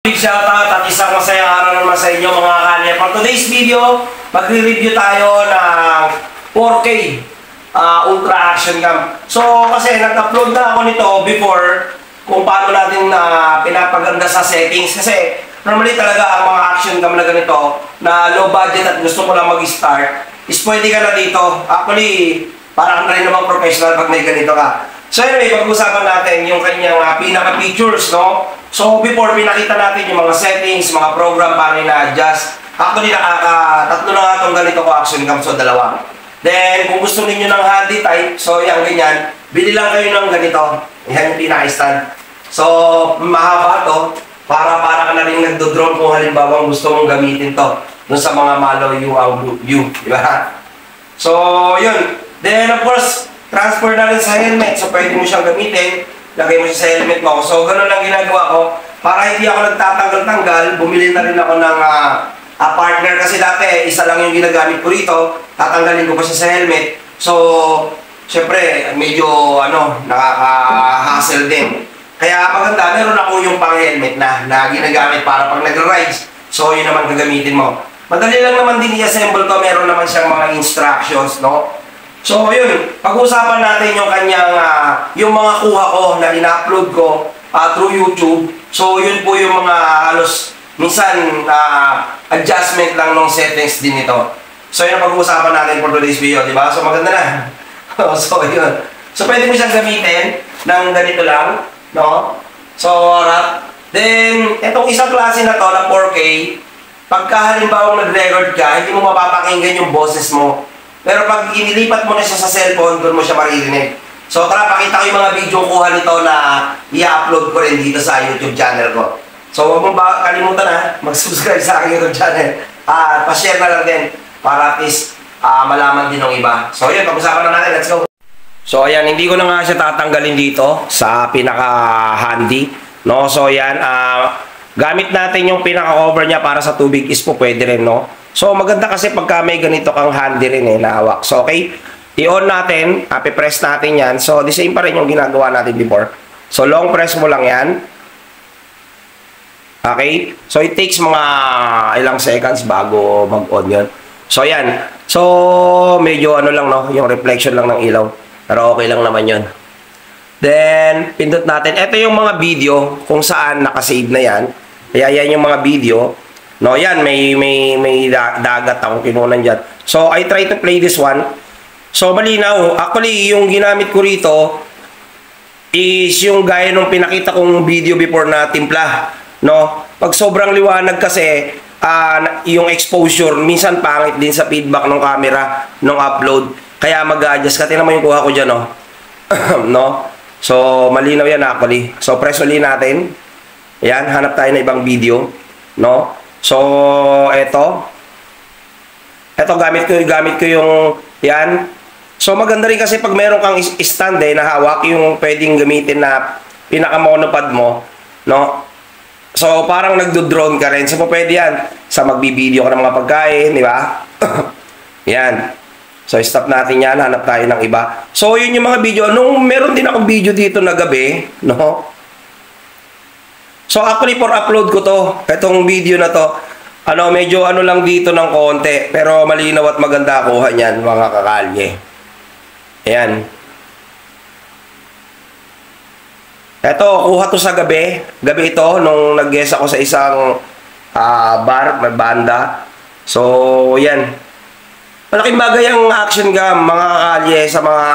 Big shoutout at isang masayang araw naman sa inyo mga kalye. For today's video, magre-review tayo ng 4K Ultra Action Cam. So kasi nag-upload na ako nito before kung paano natin pinapaganda sa settings. Kasi normally talaga ang mga action cam na ganito na low budget at gusto ko lang mag-start is pwede ka na dito. Actually, parang rin namang professional pag may ganito ka. So anyway, pag-usapan natin yung kanyang pinaka-features, no? So before, pinakita natin yung mga settings, mga program para na-adjust. Actually, tatlo na nga itong ganito ko action cam, so dalawa. Then, kung gusto niyo ng handy type, so yan, ganyan, bili lang kayo ng ganito. Yan yung pinaka-stand. So, mahaba to, para ka na rin nagdo-drone kung halimbawa gusto mong gamitin to dun sa mga malayo ang view, di ba? So, yun. Then, of course, transfer na rin sa helmet. So, pwede mo siyang gamitin. Lagay mo siya sa helmet mo. So, ganun lang ginagawa ko. Para hindi ako nagtatanggal-tanggal, bumili na rin ako ng partner. Kasi dati, isa lang yung ginagamit ko rito. Tatanggalin ko pa siya sa helmet. So, syempre, medyo, nakaka-hassle din. Kaya maganda, meron ako yung pang-helmet na ginagamit para pag nag-rides. So, yun naman gagamitin mo. Madali lang naman din i-assemble to. Meron naman siyang mga instructions, no? So, yun, pag-usapan natin yung kanyang, yung mga kuha ko na ina-upload ko through YouTube. So, yun po yung mga halos, minsan, adjustment lang ng settings din ito. So, yun ang pag-usapan natin for today's video, di ba? So, maganda na. So, yun. So, pwede mo siyang gamitin ng ganito lang, no? So, then, itong isang klase na to, na 4K, pagka halimbawa nag-record ka, hindi mo mapapakinggan yung boses mo. Pero pag inilipat mo na siya sa cellphone, doon mo siya maririnig. So tara, pakita ko yung mga video kuha nito na i-upload ko rin dito sa YouTube channel ko. So huwag mo ba kalimutan mag-subscribe sa aking YouTube channel. Pa-share na lang din para at least malaman din ng iba. So yun, pag-usapan na natin. Let's go! So ayan, hindi ko na nga siya tatanggalin dito sa pinaka-handy. No? So ayan, gamit natin yung pinaka-cover niya para sa tubig is po pwede rin, no? So, maganda kasi pagka may ganito kang handy rin na hawak. So, okay. I-on natin. Press natin yan. So, the same pa rin yung ginagawa natin before. So, long press mo lang yan. Okay. So, it takes mga ilang seconds bago mag-on yun. So, yan. So, medyo lang, no? Yung reflection lang ng ilaw. Pero okay lang naman yun. Then, pindot natin. Ito yung mga video kung saan nakasave na yan. Kaya yan yung mga video. No, yan, may dagat akong kinunan dyan. So, I try to play this one. So, malinaw. Actually, yung ginamit ko rito is yung gaya nung pinakita kong video before na timpla. No? Pag sobrang liwanag kasi, yung exposure, minsan pangit din sa feedback ng camera, ng upload. Kaya mag-adjust. Kasi naman yung kuha ko dyan, no? No? So, malinaw yan actually. So, press ulit natin. Yan, hanap tayo ng ibang video. No? So, eto gamit ko yung yan. So, maganda rin kasi pag meron kang stand na hawak, yung pwedeng gamitin na pinaka-monopod mo, no? So, parang nagdo-drone ka rin. So, pwede yan sa magbibideo ka ng mga pagkain, di ba? Yan. So, stop natin yan. Hanap tayo ng iba. So, yun yung mga video. Nung meron din akong video dito na gabi, no? So, actually, for upload ko to, itong video na to, medyo lang dito ng konti, pero malinaw at maganda kuha niyan, mga kakalye. Ayan. Ito, kuha to sa gabi. Gabi ito, nung nag-guest ako sa isang bar, may banda. So, yan. Malaking bagay ang action cam, mga kakalye, sa mga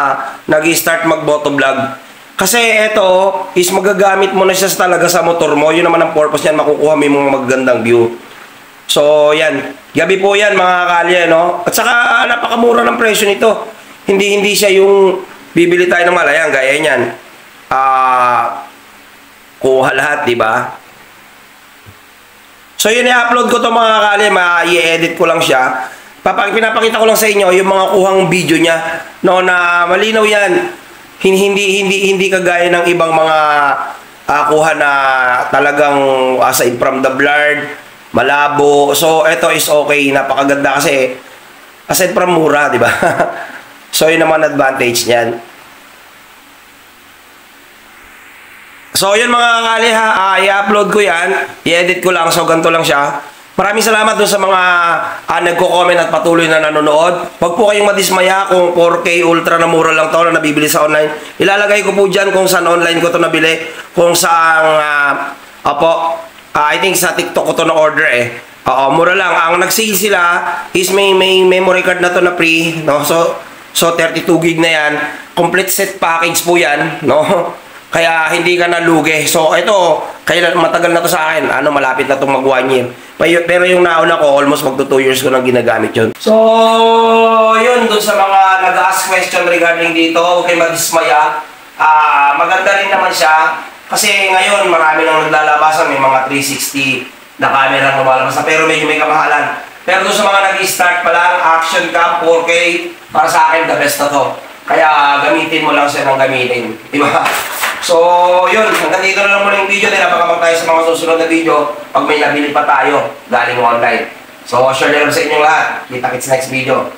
nag-start mag-motovlog. Kasi ito is magagamit mo na siya talaga sa motor mo. Yun naman ang purpose niyan, makukuha mo yung mga magandang view. So, yan. Gabi po yan, mga kalye, no? At saka, napakamura ng presyo nito. Hindi siya yung bibili tayo ng malayan, gaya niyan. Kuha lahat, di ba? So, yun, i-upload ko to mga kalye. I-edit ko lang siya. Pinapakita ko lang sa inyo yung mga kuhang video niya. No, na malinaw yan. Hindi kagaya ng ibang mga kuha na talagang aside from the blurred, malabo. So, ito is okay. Napakaganda kasi aside from mura, di ba? So, yun naman advantage niyan. So, yun mga kakali ha, i-upload ko yan, i-edit ko lang, so ganito lang siya. Maraming salamat dun sa mga nagko-comment at patuloy na nanonood. Huwag po kayong madismaya kung 4K Ultra na mura lang to na nabibili sa online. Ilalagay ko po dyan kung saan online ko to nabili, kung saan, I think sa TikTok ko to na-order eh. Oo, mura lang. Ang nagsisi sila is may memory card na to na free, no? So 32 gig na yan. Complete set package po yan, no? Kaya hindi ka nalugi. So ito, kailan matagal na to sa akin. Malapit na itong mag 1 year. Pero yung nauna ko, almost magto 2 years ko nang ginagamit yun. So, yun, dun sa mga nag-ask question regarding dito, huwag kayo madismaya. Maganda rin naman siya. Kasi ngayon, marami nang naglalabasan. May mga 360 na camera na lumalabas. Pero medyo may kamahalan. Pero dun sa mga nag-start pa lang, action cam, 4K, para sa akin, the best na to. Kaya gamitin mo lang siya ng gamitin. Diba? So, yun. Hanggang dito na lang muna yung video. Napakamag tayo sa mga susunod na video pag may nabili pa tayo galing online. So, share na lang sa inyong lahat. Kita-kits next video.